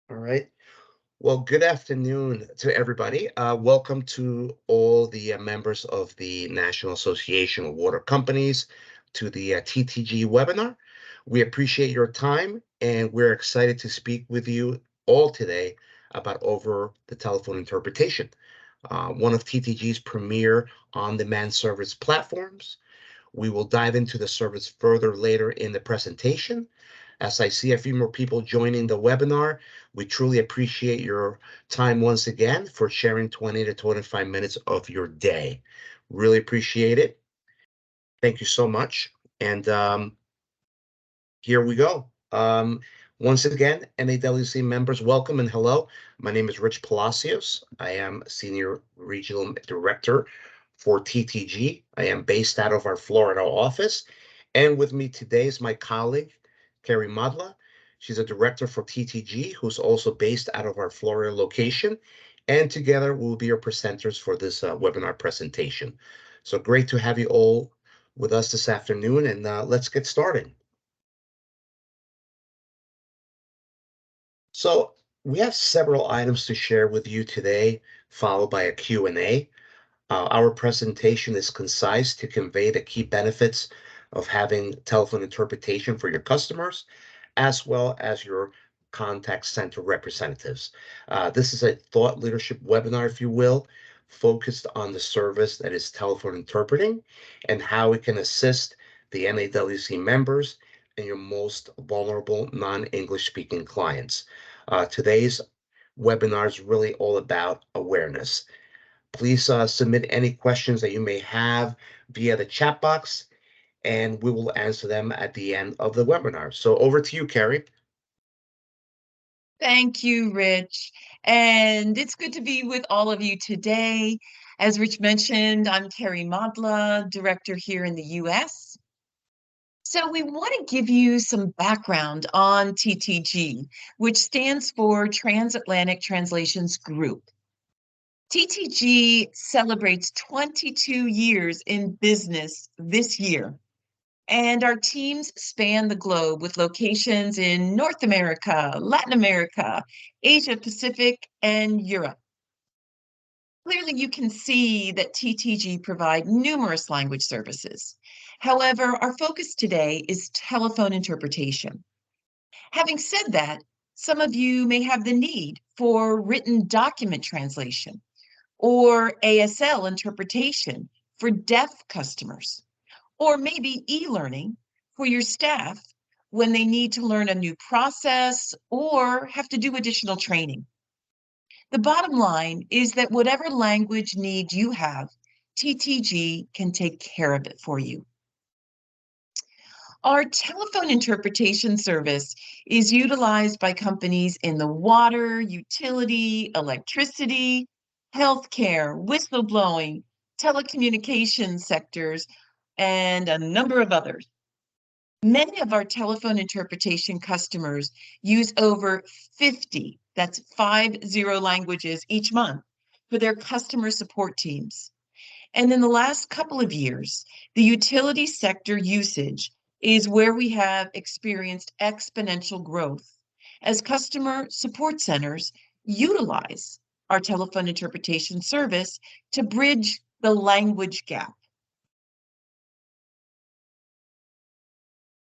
All right. Well, good afternoon to everybody. Welcome to all the members of the National Association of Water Companies to the TTG webinar. We appreciate your time and we're excited to speak with you all today about over the telephone interpretation, one of TTG's premier on-demand service platforms. We will dive into the service further later in the presentation. As I see a few more people joining the webinar, we truly appreciate your time once again for sharing 20 to 25 minutes of your day. Really appreciate it. Thank you so much. And here we go. Once again, NAWC members, welcome and hello. My name is Rich Palacios. I am Senior Regional Director for TTG. I am based out of our Florida office. And with me today is my colleague, Kerri Modla. She's a director for TTG, who's also based out of our Florida location. And together we'll be your presenters for this webinar presentation. So great to have you all with us this afternoon, and let's get started. So we have several items to share with you today, followed by a Q&A. Our presentation is concise to convey the key benefits of having telephone interpretation for your customers, as well as your contact center representatives. This is a thought leadership webinar, if you will, focused on the service that is telephone interpreting and how it can assist the NAWC members and your most vulnerable non-English speaking clients. Today's webinar is really all about awareness. Please submit any questions that you may have via the chat box, and we will answer them at the end of the webinar. So over to you, Kerri. Thank you, Rich. And it's good to be with all of you today. As Rich mentioned, I'm Kerri Modla, director here in the US. So we want to give you some background on TTG, which stands for Transatlantic Translations Group. TTG celebrates 22 years in business this year, and our teams span the globe with locations in North America, Latin America, Asia Pacific, and Europe. Clearly, you can see that TTG provide numerous language services. However, our focus today is telephone interpretation. Having said that, some of you may have the need for written document translation or ASL interpretation for deaf customers, or maybe e-learning for your staff when they need to learn a new process or have to do additional training. The bottom line is that whatever language need you have, TTG can take care of it for you. Our telephone interpretation service is utilized by companies in the water, utility, electricity, healthcare, whistleblowing, telecommunications sectors, and a number of others. Many of our telephone interpretation customers use over 50, that's 50 languages each month for their customer support teams. And in the last couple of years, the utility sector usage is where we have experienced exponential growth as customer support centers utilize our telephone interpretation service to bridge the language gap.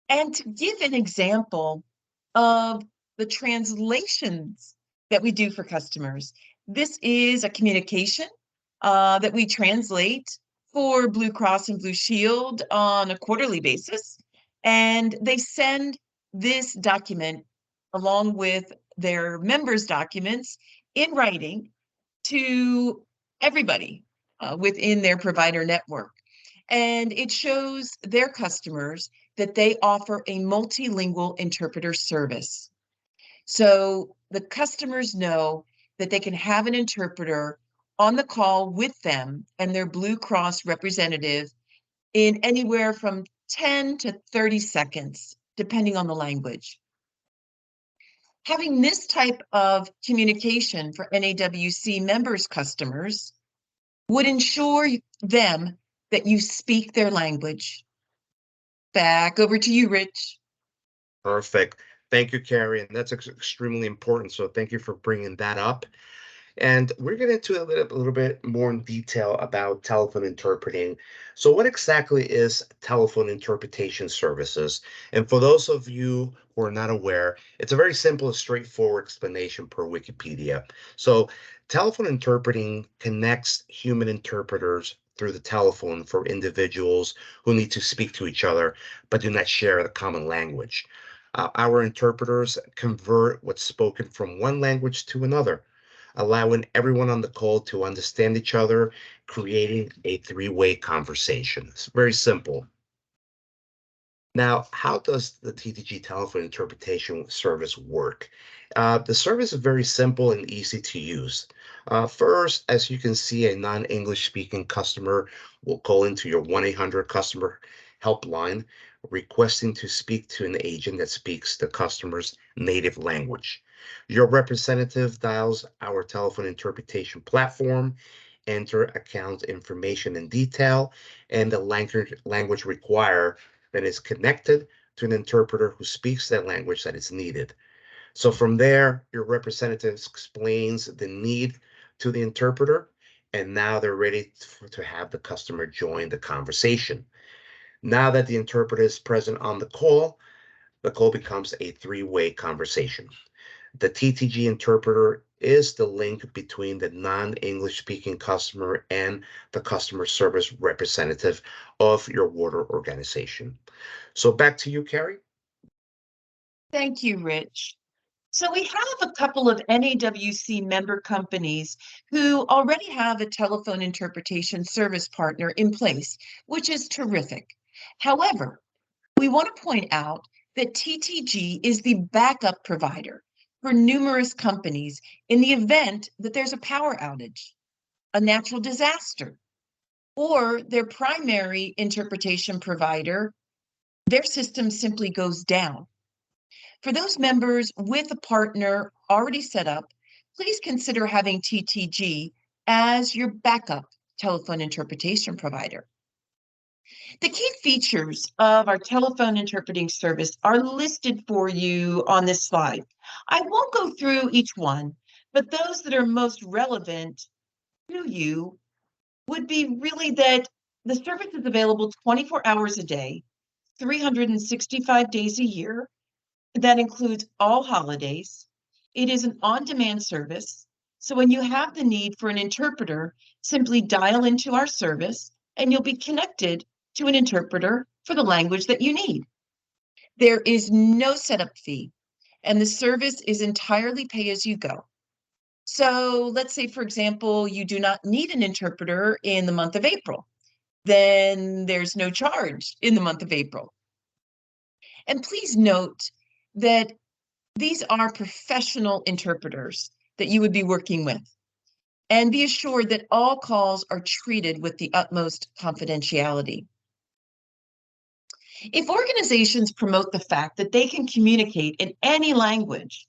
And to give an example of the translations that we do for customers, this is a communication that we translate for Blue Cross and Blue Shield on a quarterly basis. And they send this document along with their members' documents in writing to everybody within their provider network. And it shows their customers that they offer a multilingual interpreter service. So the customers know that they can have an interpreter on the call with them and their Blue Cross representative in anywhere from 10 to 30 seconds, depending on the language. Having this type of communication for NAWC members' customers would ensure them that you speak their language. Back over to you, Rich. Perfect. Thank you, Kerri, and that's extremely important. So thank you for bringing that up. And we're getting into a little bit more in detail about telephone interpreting. So, what exactly is telephone interpretation services? And for those of you who are not aware, it's a very simple and straightforward explanation per Wikipedia. So, telephone interpreting connects human interpreters through the telephone for individuals who need to speak to each other but do not share a common language. Our interpreters convert what's spoken from one language to another, allowing everyone on the call to understand each other, creating a three-way conversation. It's very simple. Now, how does the TTG telephone interpretation service work? The service is very simple and easy to use. First, as you can see, a non-English speaking customer will call into your 1-800 customer helpline requesting to speak to an agent that speaks the customer's native language. Your representative dials our telephone interpretation platform, enter account information in detail, and the language required that is connected to an interpreter who speaks that language that is needed. So from there, your representative explains the need to the interpreter, and now they're ready to have the customer join the conversation. Now that the interpreter is present on the call becomes a three-way conversation. The TTG interpreter is the link between the non-English speaking customer and the customer service representative of your water organization. So back to you, Kerri. Thank you, Rich. So we have a couple of NAWC member companies who already have a telephone interpretation service partner in place, which is terrific. However, we want to point out that TTG is the backup provider for numerous companies in the event that there's a power outage, a natural disaster, or their primary interpretation provider, their system simply goes down. For those members with a partner already set up, please consider having TTG as your backup telephone interpretation provider. The key features of our telephone interpreting service are listed for you on this slide. I won't go through each one, but those that are most relevant to you would be really that the service is available 24 hours a day, 365 days a year. That includes all holidays. It is an on-demand service. So when you have the need for an interpreter, simply dial into our service and you'll be connected to an interpreter for the language that you need. There is no setup fee, and the service is entirely pay as you go. So let's say, for example, you do not need an interpreter in the month of April. Then there's no charge in the month of April. And please note that these are professional interpreters that you would be working with. And be assured that all calls are treated with the utmost confidentiality. If organizations promote the fact that they can communicate in any language,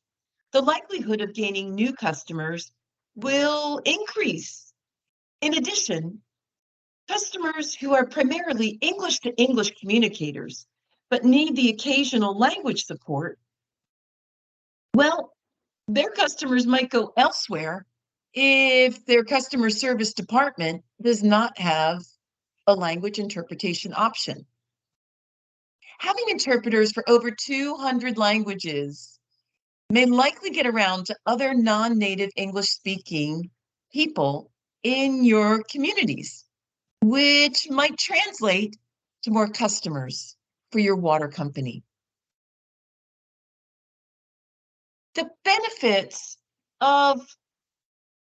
the likelihood of gaining new customers will increase. In addition, customers who are primarily English to English communicators but need the occasional language support, well, their customers might go elsewhere if their customer service department does not have a language interpretation option. Having interpreters for over 200 languages may likely get around to other non-native English speaking people in your communities, which might translate to more customers for your water company. The benefits of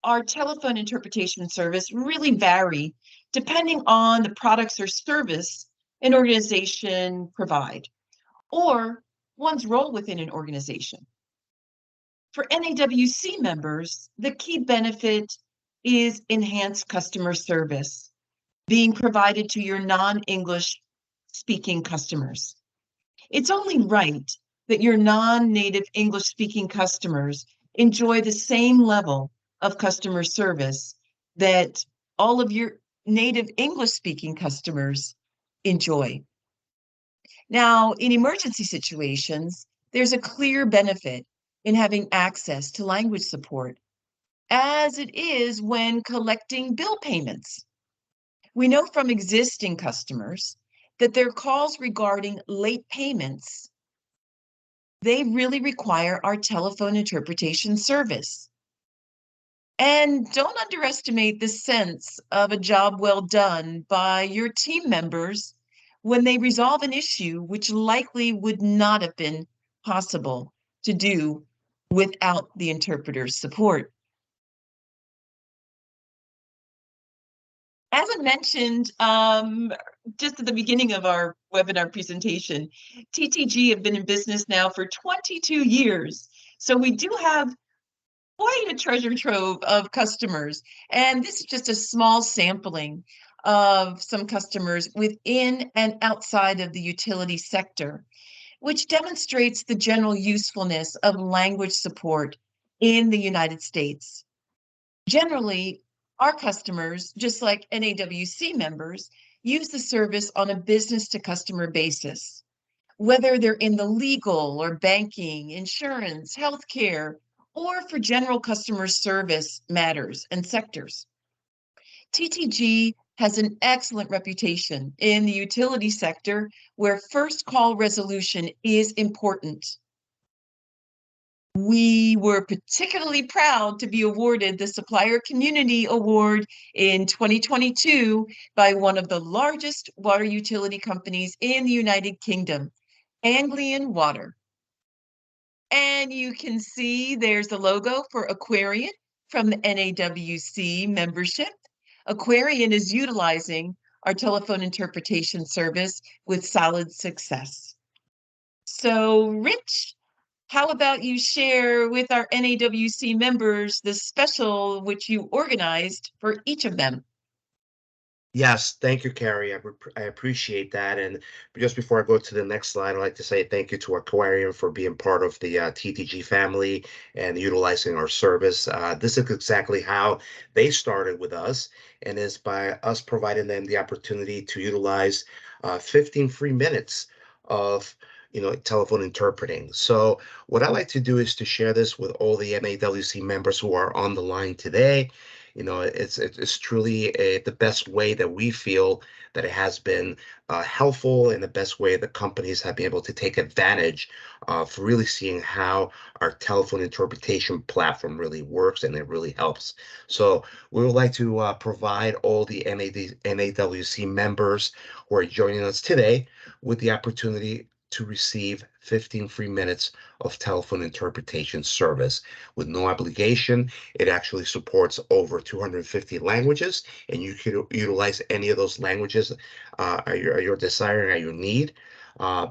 our telephone interpretation service really vary depending on the products or service an organization provide, or one's role within an organization. For NAWC members, the key benefit is enhanced customer service being provided to your non-English speaking customers. It's only right that your non-native English speaking customers enjoy the same level of customer service that all of your native English speaking customers enjoy. Now, in emergency situations, there's a clear benefit in having access to language support, as it is when collecting bill payments. We know from existing customers that their calls regarding late payments, they really require our telephone interpretation service. And don't underestimate the sense of a job well done by your team members when they resolve an issue which likely would not have been possible to do without the interpreter's support. As I mentioned just at the beginning of our webinar presentation, TTG have been in business now for 22 years. So we do have quite a treasure trove of customers. And this is just a small sampling of some customers within and outside of the utility sector, which demonstrates the general usefulness of language support in the United States. Generally, our customers, just like NAWC members, use the service on a business to customer basis, whether they're in the legal or banking, insurance, healthcare, or for general customer service matters and sectors. TTG has an excellent reputation in the utility sector where first call resolution is important. We were particularly proud to be awarded the Supplier Community Award in 2022 by one of the largest water utility companies in the United Kingdom, Anglian Water. And you can see there's the logo for Aquarian from the NAWC membership. Aquarian is utilizing our telephone interpretation service with solid success. So, Rich, how about you share with our NAWC members the special which you organized for each of them? Yes, thank you, Kerri. I appreciate that. And just before I go to the next slide, I'd like to say thank you to Aquarium for being part of the TTG family and utilizing our service. This is exactly how they started with us, and is by us providing them the opportunity to utilize 15 free minutes of telephone interpreting. So what I like to do is to share this with all the NAWC members who are on the line today. It's truly the best way that we feel that it has been helpful, and the best way the companies have been able to take advantage of really seeing how our telephone interpretation platform really works, and it really helps. So we would like to provide all the NAWC members who are joining us today with the opportunity to receive 15 free minutes of telephone interpretation service with no obligation. It actually supports over 250 languages, and you can utilize any of those languages at your desire and at your need.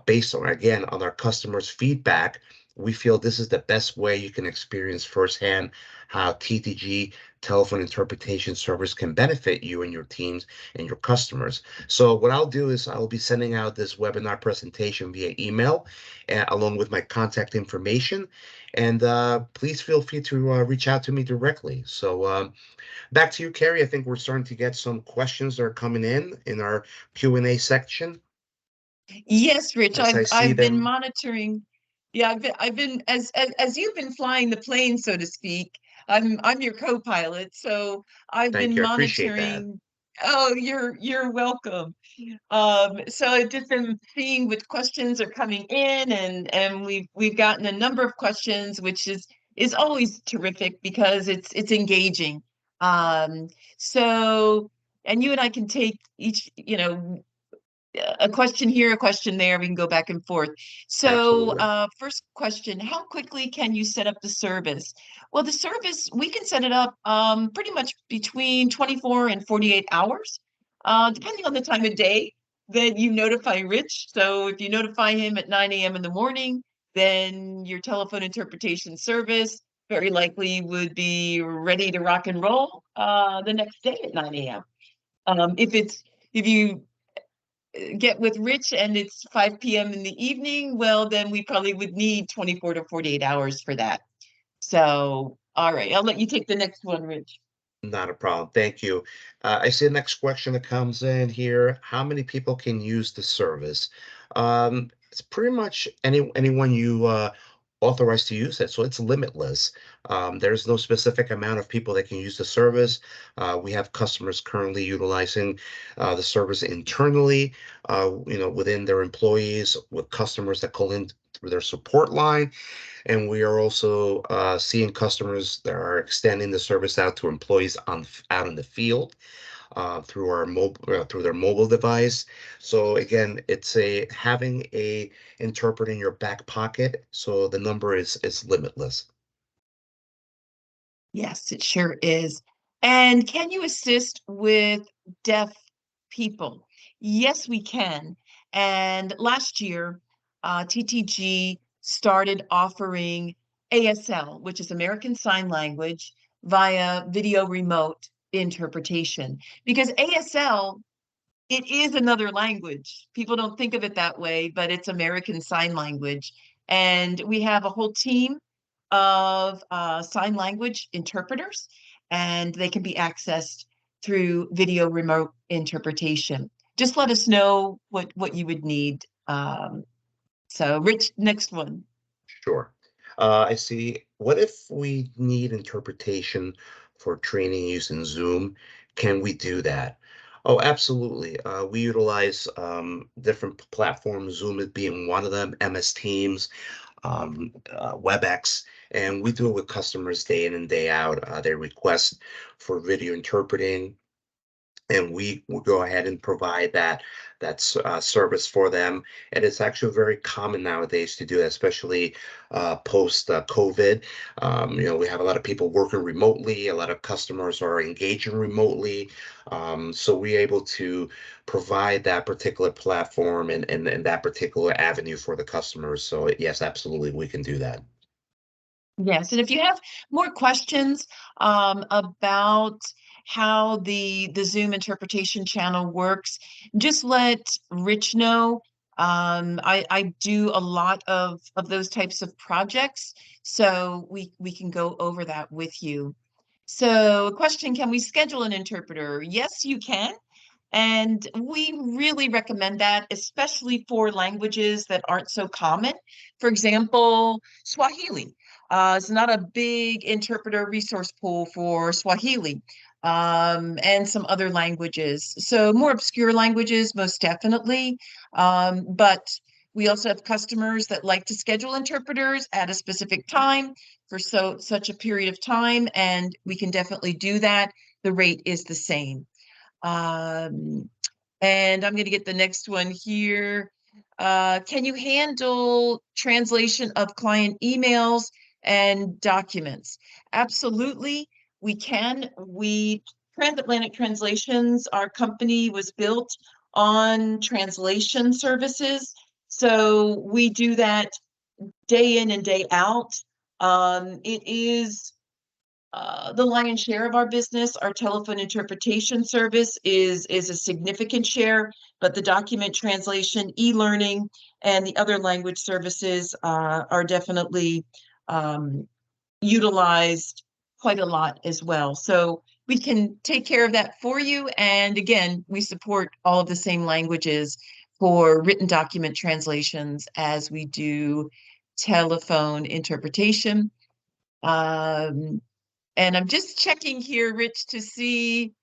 Based on, again, on our customers' feedback, we feel this is the best way you can experience firsthand how TTG telephone interpretation service can benefit you and your teams and your customers. So what I'll do is I'll be sending out this webinar presentation via email, along with my contact information. And please feel free to reach out to me directly. So back to you, Kerri. I think we're starting to get some questions that are coming in our Q&A section. Yes, Rich, As I see I've been them. monitoring. Yeah, I've been as you've been flying the plane, so to speak. I'm your co-pilot, so I've Thank been you. I appreciate that. monitoring. Oh, you're welcome. So I've just been seeing which questions are coming in, and we've gotten a number of questions, which is always terrific because it's engaging. Um, so and you and I can take each, a question here, a question there. We can go back and forth. So, Absolutely. first question, how quickly can you set up the service? Well, the service, we can set it up pretty much between 24 and 48 hours, depending on the time of day that you notify Rich. So if you notify him at 9 a.m. in the morning, then your telephone interpretation service very likely would be ready to rock and roll the next day at 9 a.m. If you get with Rich and it's 5 p.m. in the evening, well, then we probably would need 24 to 48 hours for that. So, all right, I'll let you take the next one, Rich. Not a problem. Thank you. I see the next question that comes in here. How many people can use the service? it's pretty much anyone you authorize to use it. So it's limitless. There's no specific amount of people that can use the service. We have customers currently utilizing the service internally, within their employees, with customers that call in through their support line. And we are also seeing customers that are extending the service out to employees out in the field through their mobile device. So again, it's a having a interpreter in your back pocket. So the number is limitless. Yes, it sure is. And can you assist with deaf people? Yes, we can. And last year, TTG started offering ASL, which is American Sign Language, via video remote interpretation. Because ASL, it is another language. People don't think of it that way, but it's American Sign Language. And we have a whole team of sign language interpreters, and they can be accessed through video remote interpretation. Just let us know what you would need. So, Rich, next one. Sure. I see. What if we need interpretation for training using Zoom? Can we do that? Oh, absolutely. We utilize different platforms, Zoom is being one of them, MS Teams, WebEx, and we do it with customers day in and day out. They request for video interpreting, and we will go ahead and provide that service for them. And it's actually very common nowadays to do that, especially post COVID. We have a lot of people working remotely. A lot of customers are engaging remotely, so we're able to provide that particular platform and that particular avenue for the customers. So yes, absolutely, we can do that. Yes, and if you have more questions about how the Zoom interpretation channel works, just let Rich know. I do a lot of those types of projects, so we can go over that with you. So, a question, can we schedule an interpreter? Yes, you can. And we really recommend that, especially for languages that aren't so common. For example, Swahili is not a big interpreter resource pool for Swahili, and some other languages. So more obscure languages, most definitely. But we also have customers that like to schedule interpreters at a specific time for such a period of time, and we can definitely do that. The rate is the same. Um, and I'm going to get the next one here. Can you handle translation of client emails and documents? Absolutely, we can. Transatlantic Translations, our company was built on translation services. So we do that day in and day out. It is the lion's share of our business. Our telephone interpretation service is a significant share, but the document translation, e-learning, and the other language services are definitely utilized quite a lot as well. So we can take care of that for you. And again, we support all of the same languages for written document translations as we do telephone interpretation. Um, and I'm just checking here, Rich, to see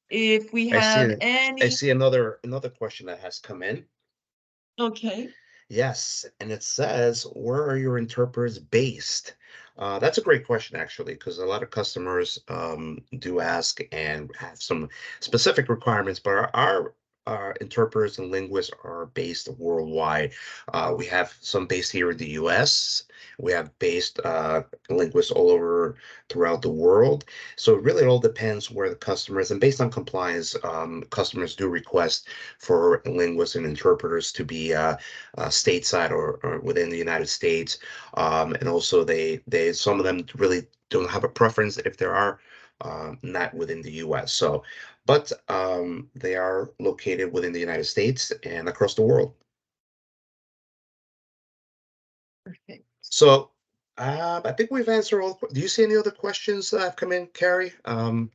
if we I have see. I any. see another question that has come in. Okay. Yes, and it says, where are your interpreters based? That's a great question, actually, because a lot of customers do ask and have some specific requirements, but our interpreters and linguists are based worldwide. We have some based here in the US. We have based linguists all over throughout the world. So it really all depends where the customer is. And based on compliance, customers do request for linguists and interpreters to be stateside or within the United States. And also they some of them really don't have a preference if there are not within the US. So, but they are located within the United States and across the world. Perfect. So I think we've answered all. Do you see any other questions that have come in, Kerri? I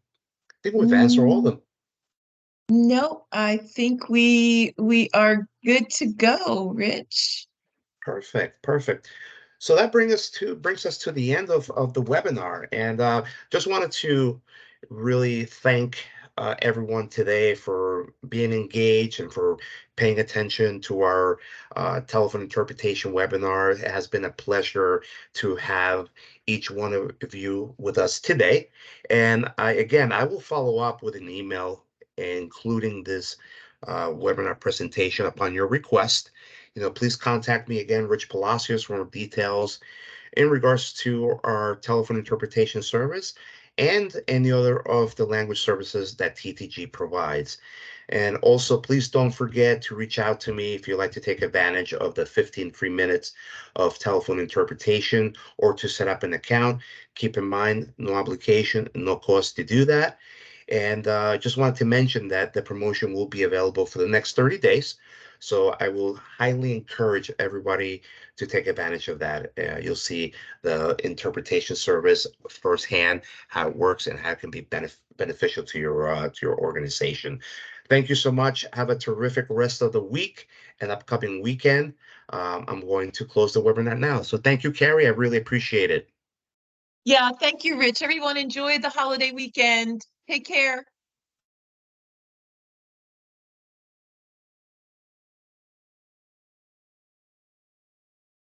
think we've answered all of Mm, them. no, I think we are good to go, Rich. Perfect, perfect. So that brings us to the end of the webinar, and just wanted to really thank everyone today for being engaged and for paying attention to our telephone interpretation webinar. It has been a pleasure to have each one of you with us today. And I will follow up with an email including this webinar presentation upon your request. Please contact me again, Rich Palacios, for more details in regards to our telephone interpretation service and any other of the language services that TTG provides. And also, please don't forget to reach out to me if you'd like to take advantage of the 15 free minutes of telephone interpretation or to set up an account. Keep in mind, no obligation, no cost to do that. And just wanted to mention that the promotion will be available for the next 30 days. So I will highly encourage everybody to take advantage of that. You'll see the interpretation service firsthand, how it works and how it can be beneficial to your organization. Thank you so much. Have a terrific rest of the week and upcoming weekend. I'm going to close the webinar now. So thank you, Kerri. I really appreciate it. Yeah, thank you, Rich. Everyone enjoy the holiday weekend. Take care.